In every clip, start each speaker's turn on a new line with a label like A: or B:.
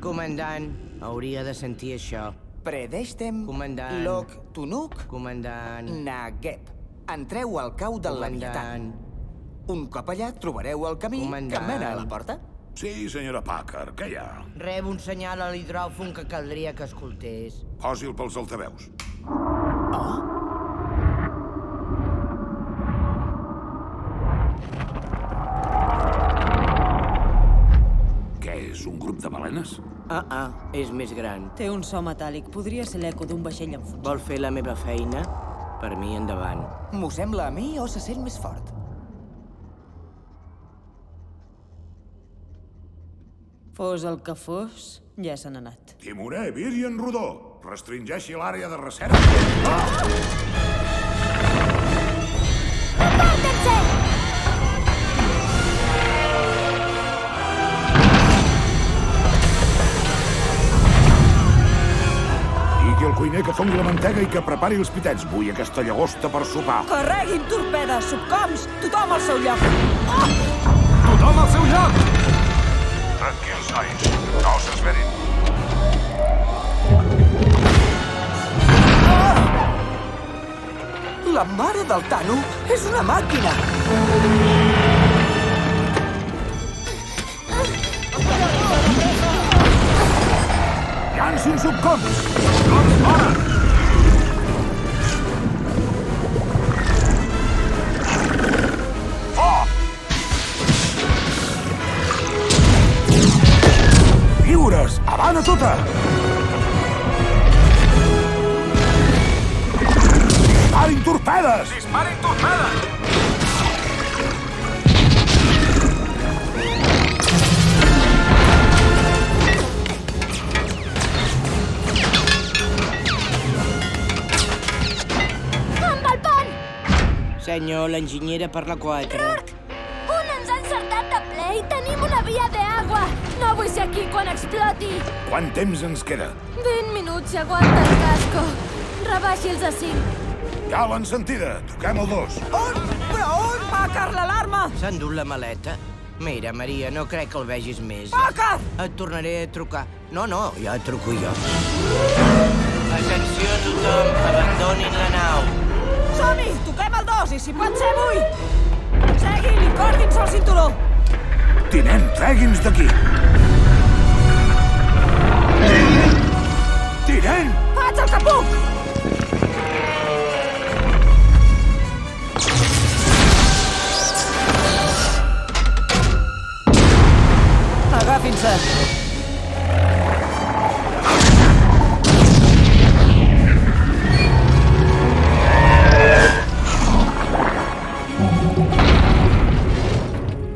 A: comandant. Hauria de sentir això.
B: Predestem
A: Comandant.
B: Lok Tunuk
A: Comandant.
B: Nageb. Entreu al cau del Leviatán. Un cop allà trobareu el camí que mena a la porta.
C: Sí, senyora Packer, què hi ha?
A: Rebo un senyal a l'hidròfon que caldria que escoltés.
C: Posi'l pels altaveus. Què és, un grup de balenes?
A: És més gran.
D: Té un so metàl·lic. Podria ser l'eco d'un vaixell enfonsat.
A: Vol fer la meva feina? Per mi, endavant.
B: M'ho sembla a mi o se sent més fort?
D: Fos el que fos, ja se n'ha anat.
C: Timoner, viri en rodó. Restringeixi l'àrea de recerca. Digui al cuiner que fongui la mantega i que prepari els pitets. Vull aquesta llagosta per sopar.
D: Carreguin torpedes, subcoms! Tothom al seu lloc!
C: Tothom al seu lloc! Tranquils, nois. No s'esverin.
B: La mare del Tano és una màquina!
C: Llancin subcoms! Doncs fora! Lliures! Avant a tota! Disparin torpedes! Disparin torpedes!
E: Amb el pont!
A: Senyor, l'enginyera per la 4.
E: Rourke! Un ens ha encertat de ple i tenim una via d'aigua! No vull ser aquí quan exploti!
C: Quant temps ens queda?
E: 20 minuts si aguanta el casco. Rebaixi-els a 5.
C: Ja l'han sentida. Truquem el 2.
B: On? Però on?
D: Packer, l'alarma!
A: S'ha endut la maleta? Mira, Maria, no crec que el vegis més.
D: Packer!
A: Et tornaré a trucar. No, ja et truco jo. Atenció a tothom, abandonin la nau.
D: Som-hi! Toquem el 2 i si pot ser avui! Seguin i cordi'ns al cinturó!
C: Tinent, tregui'ns d'aquí. Tinent!
D: Faig el que puc! Agafin-se!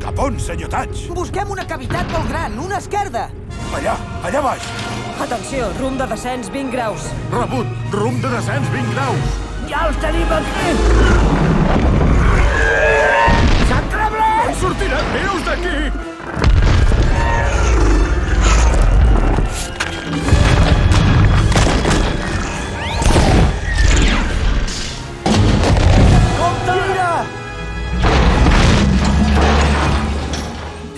C: Cap on, senyor Tatx?
B: Busquem una cavitat molt gran, una esquerda!
C: Allà baix.
D: Atenció, rumb de descens 20 graus.
C: Rebut. Rumb de descens 20 graus.
A: Ja els tenim aquí!
C: Sacreble! No sortirem vius d'aquí!
B: Mira!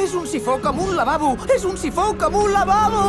B: És un sifó com un lavabo! És un sifó com un lavabo!